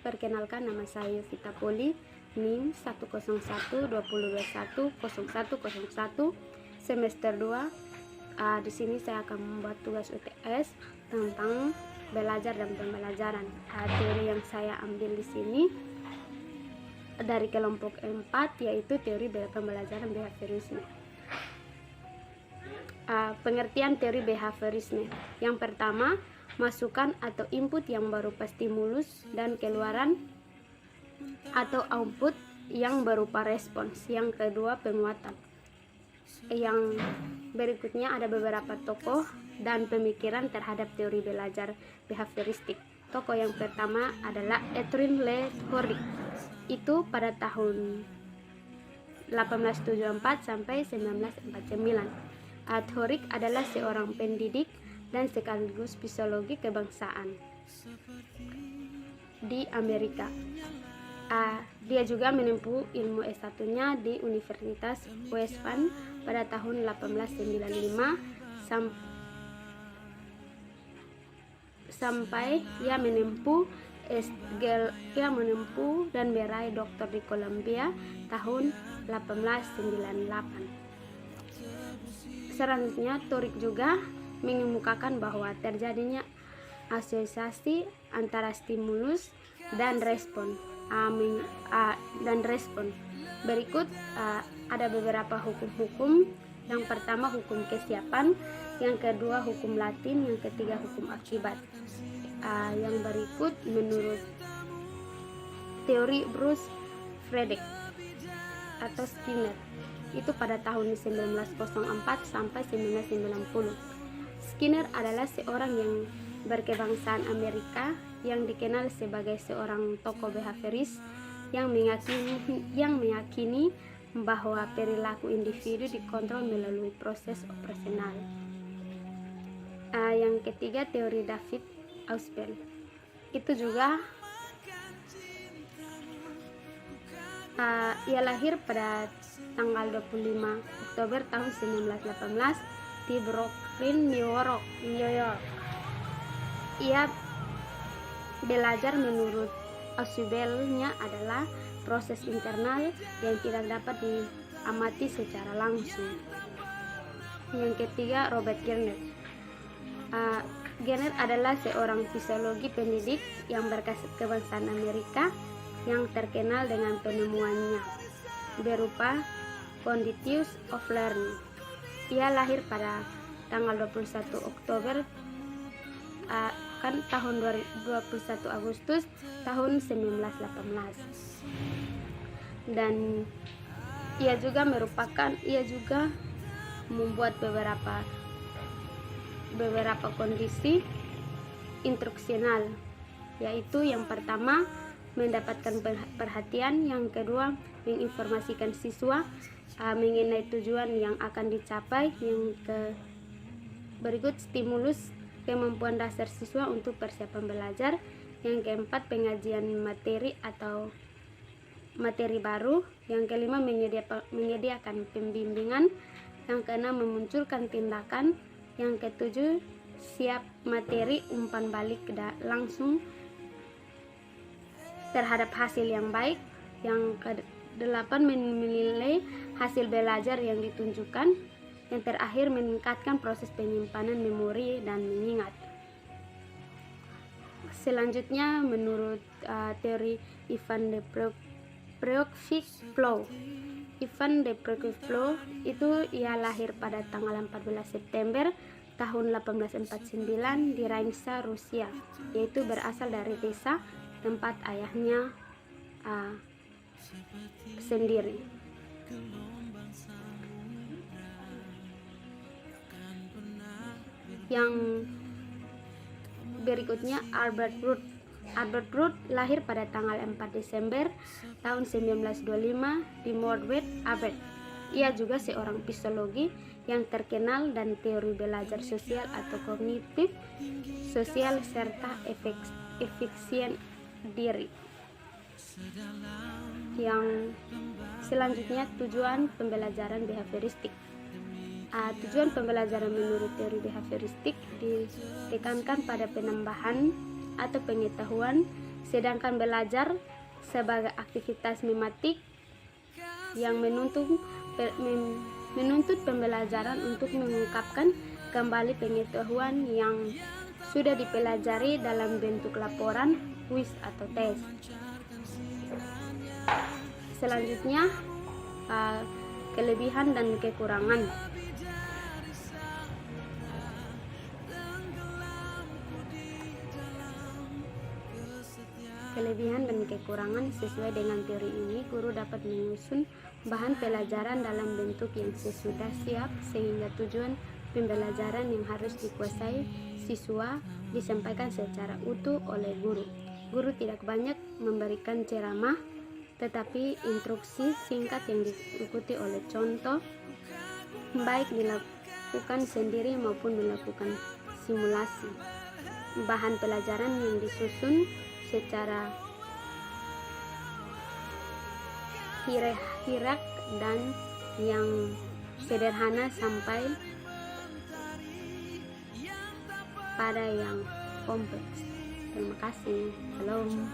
Perkenalkan, nama saya Yovita Poli, NIM 10120210101, semester 2. Di sini saya akan membuat tugas UTS tentang belajar dan pembelajaran. Teori yang saya ambil di sini dari kelompok 4, yaitu teori pembelajaran behaviorisme. Pengertian teori behaviorisme. Yang pertama, masukan atau input yang berupa stimulus dan keluaran atau output yang berupa respons. Yang kedua, penguatan. Yang berikutnya ada beberapa tokoh dan pemikiran terhadap teori belajar behavioristik. Tokoh yang pertama adalah Edwin Le Horrick. Itu pada tahun 1874 sampai 1949. Horrick adalah seorang pendidik dan sekaligus psikologi kebangsaan di Amerika. Dia juga menempuh ilmu S1-nya di Universitas West Point pada tahun 1895 sampai ia menempuh dan meraih doktor di Columbia tahun 1898. Selanjutnya, Horrick juga mengemukakan bahwa terjadinya asosiasi antara stimulus dan respon. Berikut ada beberapa hukum-hukum. Yang pertama, hukum kesiapan. Yang kedua, hukum Latin. Yang ketiga, hukum akibat. Yang berikut menurut teori Bruce Frederick atau Skinner, itu pada tahun 1904 sampai 1990. Skinner adalah seorang yang berkebangsaan Amerika yang dikenal sebagai seorang tokoh behavioris yang meyakini bahwa perilaku individu dikontrol melalui proses operasional. Yang ketiga, teori David Ausubel. Itu juga ia lahir pada tanggal 25 Oktober tahun 1918 di Brooklyn, New York. Ia belajar menurut Ausubel-nya adalah proses internal yang tidak dapat diamati secara langsung. Yang ketiga, Robert Gerner. Gerner adalah seorang psikologi pendidik yang berkebangsaan Amerika yang terkenal dengan penemuannya berupa Conditions of Learning. Ia lahir pada tanggal 21 Oktober tahun 21 Agustus tahun 1918. Dan ia juga membuat beberapa kondisi instruksional, yaitu yang pertama, mendapatkan perhatian. Yang kedua, menginformasikan siswa mengenai tujuan yang akan dicapai. Yang berikut, stimulus kemampuan dasar siswa untuk persiapan belajar. Yang keempat, pengajian materi atau materi baru. Yang kelima, menyediakan pembimbingan. Yang keenam, memunculkan tindakan. Yang ketujuh, siap materi umpan balik langsung terhadap hasil yang baik. Yang kedelapan, menilai hasil belajar yang ditunjukkan. Yang terakhir, meningkatkan proses penyimpanan memori dan mengingat. Selanjutnya, menurut teori Ivan de Prokofiev. Ivan de Prokofiev itu ia lahir pada tanggal 14 September tahun 1849 di Rainsa, Rusia, yaitu berasal dari desa tempat ayahnya sendiri. Yang berikutnya, Albert Root. Albert Root lahir pada tanggal 4 Desember tahun 1925 di Mordwed, Albert. Ia juga seorang psikologi yang terkenal dan teori belajar sosial atau kognitif sosial serta efisien diri. Yang selanjutnya, tujuan pembelajaran behavioristik. Tujuan pembelajaran menurut teori behavioristik ditekankan pada penambahan atau pengetahuan Sedangkan belajar sebagai aktivitas mematik yang menuntut pembelajaran untuk mengungkapkan kembali pengetahuan yang sudah dipelajari dalam bentuk laporan, kuis, atau tes. Selanjutnya, kelebihan dan kekurangan. Kelebihan dan kekurangan. Sesuai dengan teori ini, guru dapat menyusun bahan pelajaran dalam bentuk yang sesudah siap, sehingga tujuan pembelajaran yang harus dikuasai siswa disampaikan secara utuh oleh guru. Guru tidak banyak memberikan ceramah, tetapi instruksi singkat yang diikuti oleh contoh, baik dilakukan sendiri maupun dilakukan simulasi. Bahan pelajaran yang disusun secara hierarkik dan yang sederhana sampai pada yang kompleks. Terima kasih. Salam.